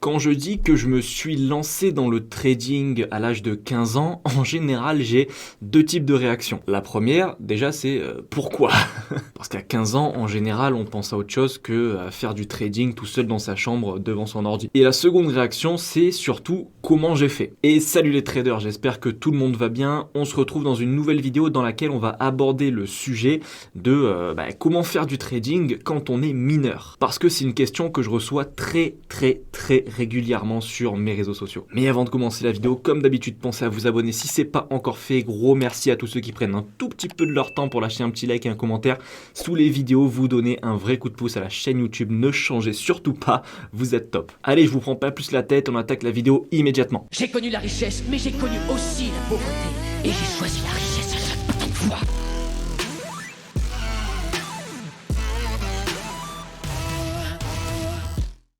Quand je dis que je me suis lancé dans le trading à l'âge de 15 ans, en général, j'ai deux types de réactions. La première, déjà, c'est pourquoi? Parce qu'à 15 ans, en général, on pense à autre chose que à faire du trading tout seul dans sa chambre devant son ordi. Et la seconde réaction, c'est surtout comment j'ai fait. Et salut les traders, j'espère que tout le monde va bien. On se retrouve dans une nouvelle vidéo dans laquelle on va aborder le sujet de comment faire du trading quand on est mineur. Parce que c'est une question que je reçois très régulièrement sur mes réseaux sociaux. Mais avant de commencer la vidéo, comme d'habitude, pensez à vous abonner si c'est pas encore fait. Gros merci à tous ceux qui prennent un tout petit peu de leur temps pour lâcher un petit like et un commentaire sous les vidéos. Vous donnez un vrai coup de pouce à la chaîne YouTube. Ne changez surtout pas, vous êtes top. Allez, je vous prends pas plus la tête, on attaque la vidéo immédiatement. J'ai connu la richesse, mais j'ai connu aussi la pauvreté. Et j'ai choisi la richesse à chaque putain de fois.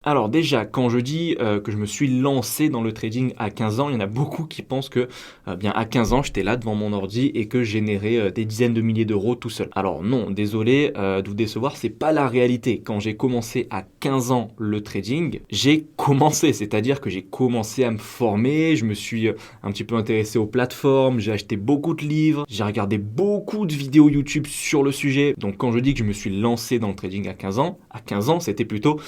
Alors déjà, quand je dis que je me suis lancé dans le trading à 15 ans, il y en a beaucoup qui pensent que bien à 15 ans, j'étais là devant mon ordi et que je générais des dizaines de milliers d'euros tout seul. Alors non, désolé de vous décevoir, c'est pas la réalité. Quand j'ai commencé à 15 ans le trading, j'ai commencé, c'est-à-dire que j'ai commencé à me former, je me suis un petit peu intéressé aux plateformes, j'ai acheté beaucoup de livres, j'ai regardé beaucoup de vidéos YouTube sur le sujet. Donc quand je dis que je me suis lancé dans le trading à 15 ans, c'était plutôt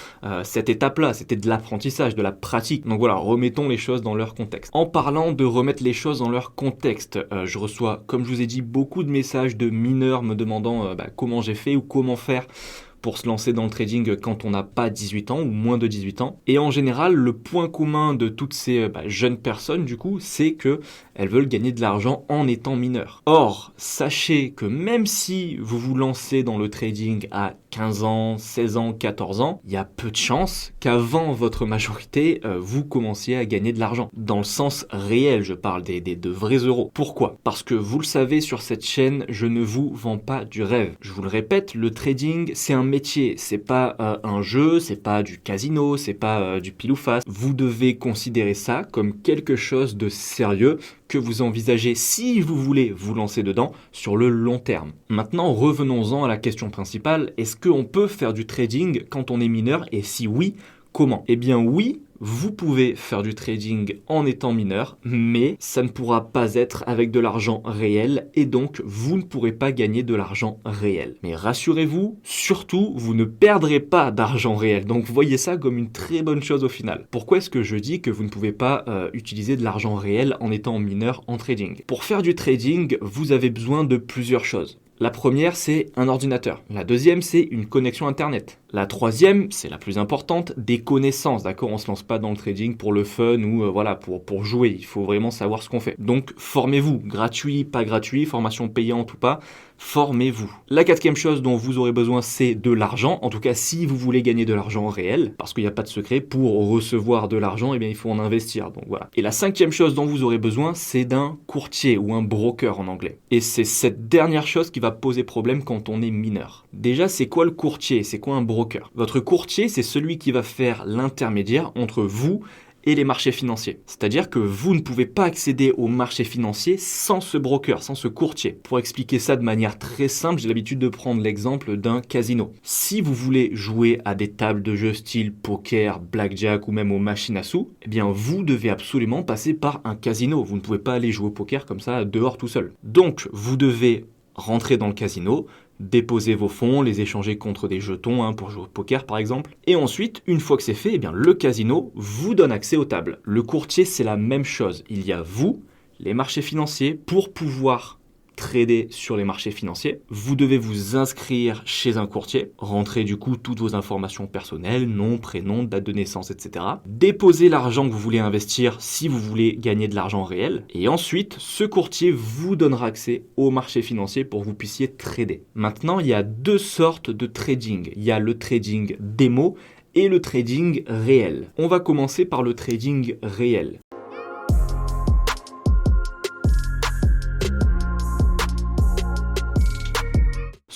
cette étape là, c'était de l'apprentissage, de la pratique. Donc voilà, remettons les choses dans leur contexte. En parlant de remettre les choses dans leur contexte, je reçois, comme je vous ai dit, beaucoup de messages de mineurs me demandant comment j'ai fait ou comment faire pour se lancer dans le trading quand on n'a pas 18 ans ou moins de 18 ans. Et en général, le point commun de toutes ces jeunes personnes, du coup, c'est que elles veulent gagner de l'argent en étant mineurs. Or, sachez que même si vous vous lancez dans le trading à 15 ans, 16 ans, 14 ans, il y a peu de chances qu'avant votre majorité, vous commenciez à gagner de l'argent. Dans le sens réel, je parle de vrais euros. Pourquoi? Parce que vous le savez, sur cette chaîne, je ne vous vends pas du rêve. Je vous le répète, le trading, c'est un métier, c'est pas un jeu, c'est pas du casino, c'est pas du pile ou face. Vous devez considérer ça comme quelque chose de sérieux que vous envisagez si vous voulez vous lancer dedans sur le long terme. Maintenant, revenons-en à la question principale. Est-ce qu'on peut faire du trading quand on est mineur et si oui, comment? Eh bien oui, vous pouvez faire du trading en étant mineur, mais ça ne pourra pas être avec de l'argent réel et donc vous ne pourrez pas gagner de l'argent réel. Mais rassurez-vous, surtout, vous ne perdrez pas d'argent réel. Donc voyez ça comme une très bonne chose au final. Pourquoi est-ce que je dis que vous ne pouvez pas utiliser de l'argent réel en étant mineur en trading? Pour faire du trading, vous avez besoin de plusieurs choses. La première, c'est un ordinateur. La deuxième, c'est une connexion Internet. La troisième, c'est la plus importante, des connaissances, d'accord? On se lance pas dans le trading pour le fun ou pour jouer. Il faut vraiment savoir ce qu'on fait. Donc, formez-vous. Gratuit, pas gratuit, formation payante ou pas, formez-vous. La quatrième chose dont vous aurez besoin, c'est de l'argent. En tout cas, si vous voulez gagner de l'argent réel, parce qu'il n'y a pas de secret, pour recevoir de l'argent, eh bien, il faut en investir. Donc voilà. Et la cinquième chose dont vous aurez besoin, c'est d'un courtier ou un broker en anglais. Et c'est cette dernière chose qui va poser problème quand on est mineur. Déjà, c'est quoi le courtier? C'est quoi un broker? Votre courtier, c'est celui qui va faire l'intermédiaire entre vous et les marchés financiers. C'est-à-dire que vous ne pouvez pas accéder aux marchés financiers sans ce broker, sans ce courtier. Pour expliquer ça de manière très simple, j'ai l'habitude de prendre l'exemple d'un casino. Si vous voulez jouer à des tables de jeu style poker, blackjack ou même aux machines à sous, eh bien vous devez absolument passer par un casino. Vous ne pouvez pas aller jouer au poker comme ça dehors tout seul. Donc vous devez rentrer dans le casino, déposer vos fonds, les échanger contre des jetons pour jouer au poker par exemple. Et ensuite, une fois que c'est fait, eh bien, le casino vous donne accès aux tables. Le courtier, c'est la même chose. Il y a vous, les marchés financiers, pour pouvoir trader sur les marchés financiers. Vous devez vous inscrire chez un courtier, rentrer du coup toutes vos informations personnelles, nom, prénom, date de naissance, etc. Déposer l'argent que vous voulez investir si vous voulez gagner de l'argent réel. Et ensuite, ce courtier vous donnera accès aux marchés financiers pour que vous puissiez trader. Maintenant, il y a deux sortes de trading. Il y a le trading démo et le trading réel. On va commencer par le trading réel.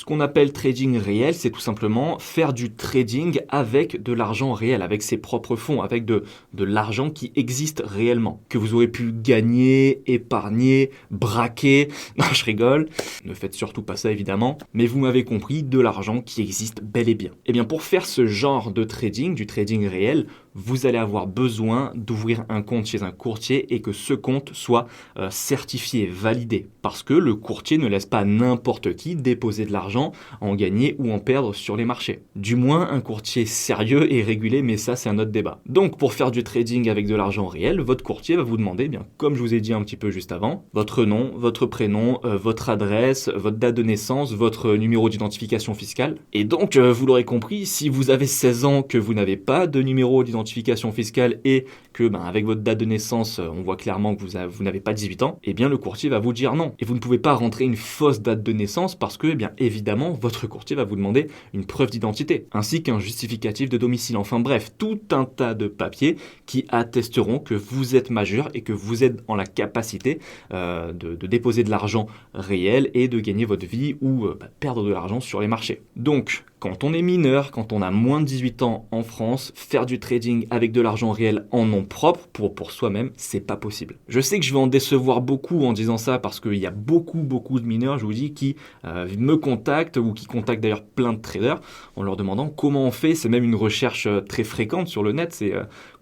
Ce qu'on appelle trading réel, c'est tout simplement faire du trading avec de l'argent réel, avec ses propres fonds, avec de l'argent qui existe réellement, que vous aurez pu gagner, épargner, braquer. Non, je rigole. Ne faites surtout pas ça évidemment. Mais vous m'avez compris, de l'argent qui existe bel et bien. Eh bien, pour faire ce genre de trading, du trading réel, vous allez avoir besoin d'ouvrir un compte chez un courtier et que ce compte soit certifié, validé. Parce que le courtier ne laisse pas n'importe qui déposer de l'argent, en gagner ou en perdre sur les marchés. Du moins un courtier sérieux et régulé, mais ça c'est un autre débat. Donc pour faire du trading avec de l'argent réel, votre courtier va vous demander, bien comme je vous ai dit un petit peu juste avant, votre nom, votre prénom, votre adresse, votre date de naissance, votre numéro d'identification fiscale. Et donc vous l'aurez compris, si vous avez 16 ans que vous n'avez pas de numéro d'identification fiscale et que avec votre date de naissance, on voit clairement que vous n'avez pas 18 ans, eh bien le courtier va vous dire non. Et vous ne pouvez pas rentrer une fausse date de naissance parce que, évidemment, votre courtier va vous demander une preuve d'identité, ainsi qu'un justificatif de domicile. Enfin bref, tout un tas de papiers qui attesteront que vous êtes majeur et que vous êtes en la capacité de déposer de l'argent réel et de gagner votre vie ou perdre de l'argent sur les marchés. Donc, quand on est mineur, quand on a moins de 18 ans en France, faire du trading avec de l'argent réel en nom propre pour soi-même, c'est pas possible. Je sais que je vais en décevoir beaucoup en disant ça parce qu'il y a beaucoup de mineurs, je vous dis, qui me contactent ou qui contactent d'ailleurs plein de traders en leur demandant comment on fait. C'est même une recherche très fréquente sur le net, c'est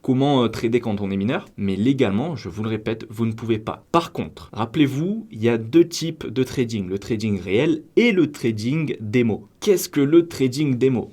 comment trader quand on est mineur. Mais légalement, je vous le répète, vous ne pouvez pas. Par contre, rappelez-vous, il y a deux types de trading, le trading réel et le trading démo. Qu'est-ce que le trading démo ?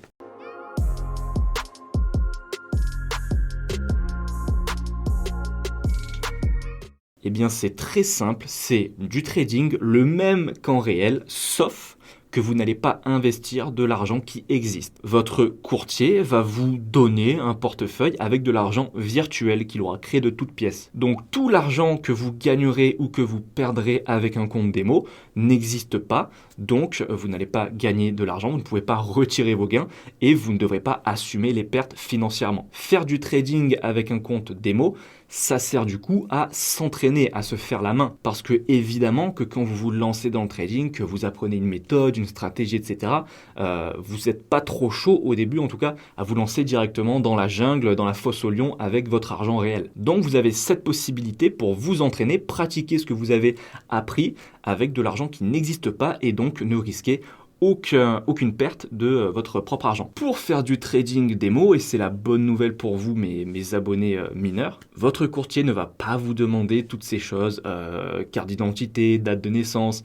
Eh bien, c'est très simple, c'est du trading le même qu'en réel, sauf que vous n'allez pas investir de l'argent qui existe. Votre courtier va vous donner un portefeuille avec de l'argent virtuel qu'il aura créé de toutes pièces. Donc tout l'argent que vous gagnerez ou que vous perdrez avec un compte démo n'existe pas, donc vous n'allez pas gagner de l'argent, vous ne pouvez pas retirer vos gains et vous ne devrez pas assumer les pertes financièrement. Faire du trading avec un compte démo, ça sert du coup à s'entraîner, à se faire la main. Parce que évidemment que quand vous vous lancez dans le trading, que vous apprenez une méthode, une stratégie, etc., vous n'êtes pas trop chaud au début, en tout cas, à vous lancer directement dans la jungle, dans la fosse au lion avec votre argent réel. Donc vous avez cette possibilité pour vous entraîner, pratiquer ce que vous avez appris avec de l'argent qui n'existe pas et donc ne risquer aucune perte de votre propre argent. Pour faire du trading démo, et c'est la bonne nouvelle pour vous mes abonnés mineurs, votre courtier ne va pas vous demander toutes ces choses, carte d'identité, date de naissance,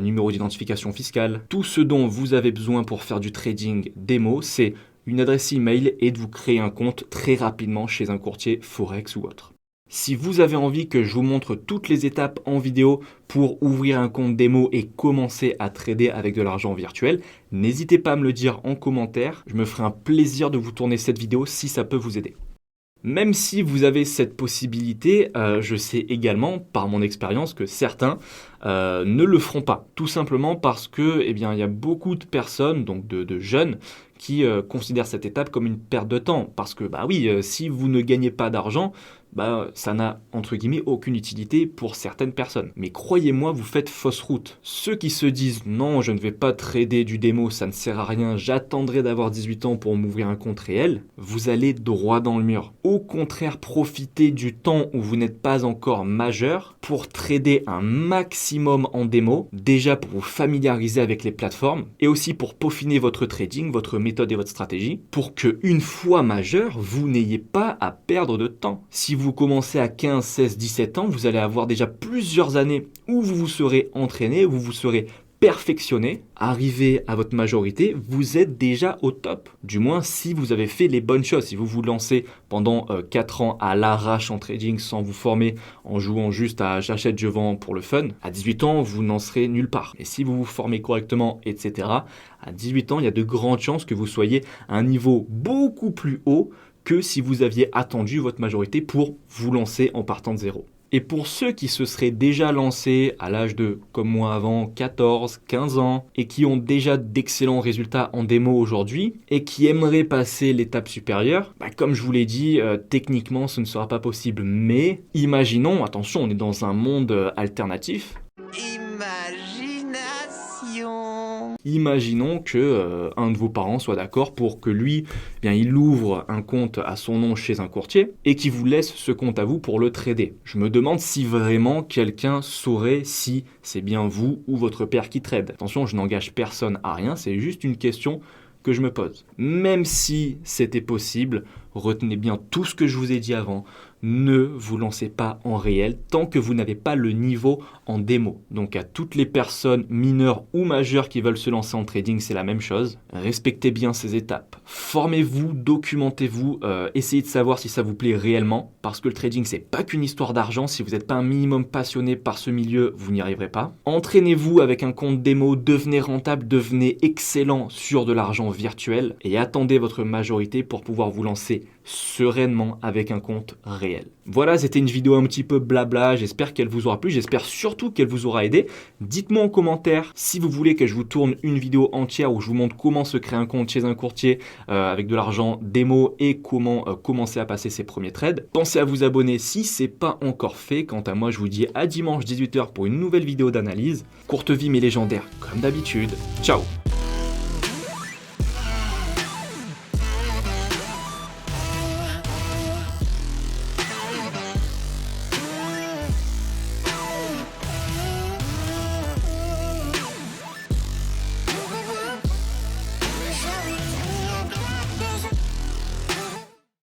numéro d'identification fiscale. Tout ce dont vous avez besoin pour faire du trading démo, c'est une adresse email et de vous créer un compte très rapidement chez un courtier Forex ou autre. Si vous avez envie que je vous montre toutes les étapes en vidéo pour ouvrir un compte démo et commencer à trader avec de l'argent virtuel, n'hésitez pas à me le dire en commentaire. Je me ferai un plaisir de vous tourner cette vidéo si ça peut vous aider. Même si vous avez cette possibilité, je sais également par mon expérience que certains ne le feront pas. Tout simplement parce que, il y a beaucoup de personnes, donc de jeunes, qui considèrent cette étape comme une perte de temps. Parce que, si vous ne gagnez pas d'argent, ça n'a, entre guillemets, aucune utilité pour certaines personnes. Mais croyez-moi, vous faites fausse route. Ceux qui se disent « Non, je ne vais pas trader du démo, ça ne sert à rien, j'attendrai d'avoir 18 ans pour m'ouvrir un compte réel », vous allez droit dans le mur. Au contraire, profitez du temps où vous n'êtes pas encore majeur pour trader un maximum en démo, déjà pour vous familiariser avec les plateformes et aussi pour peaufiner votre trading, votre méthode et votre stratégie, pour que une fois majeur, vous n'ayez pas à perdre de temps. Si vous commencez à 15, 16, 17 ans, vous allez avoir déjà plusieurs années où vous vous serez entraîné, où vous vous serez perfectionné. Arrivé à votre majorité, vous êtes déjà au top. Du moins, si vous avez fait les bonnes choses. Si vous vous lancez pendant 4 ans à l'arrache en trading sans vous former, en jouant juste à j'achète, je vends pour le fun, à 18 ans, vous n'en serez nulle part. Et si vous vous formez correctement, etc., à 18 ans, il y a de grandes chances que vous soyez à un niveau beaucoup plus haut que si vous aviez attendu votre majorité pour vous lancer en partant de zéro. Et pour ceux qui se seraient déjà lancés à l'âge de, comme moi avant, 14, 15 ans, et qui ont déjà d'excellents résultats en démo aujourd'hui, et qui aimeraient passer l'étape supérieure, comme je vous l'ai dit, techniquement ce ne sera pas possible. Mais imaginons, attention, on est dans un monde alternatif. Imaginons que un de vos parents soit d'accord pour que lui, il ouvre un compte à son nom chez un courtier et qu'il vous laisse ce compte à vous pour le trader. Je me demande si vraiment quelqu'un saurait si c'est bien vous ou votre père qui trade. Attention, je n'engage personne à rien, c'est juste une question que je me pose. Même si c'était possible, retenez bien tout ce que je vous ai dit avant. Ne vous lancez pas en réel tant que vous n'avez pas le niveau en démo. Donc à toutes les personnes mineures ou majeures qui veulent se lancer en trading, c'est la même chose. Respectez bien ces étapes. Formez-vous, documentez-vous, essayez de savoir si ça vous plaît réellement. Parce que le trading, c'est pas qu'une histoire d'argent. Si vous n'êtes pas un minimum passionné par ce milieu, vous n'y arriverez pas. Entraînez-vous avec un compte démo, devenez rentable, devenez excellent sur de l'argent virtuel et attendez votre majorité pour pouvoir vous lancer sereinement avec un compte réel. Voilà, c'était une vidéo un petit peu blabla, j'espère qu'elle vous aura plu, j'espère surtout qu'elle vous aura aidé. Dites-moi en commentaire si vous voulez que je vous tourne une vidéo entière où je vous montre comment se créer un compte chez un courtier avec de l'argent démo et comment commencer à passer ses premiers trades. Pensez à vous abonner si ce n'est pas encore fait. Quant à moi, je vous dis à dimanche 18 h pour une nouvelle vidéo d'analyse. Courte vie mais légendaire comme d'habitude. Ciao!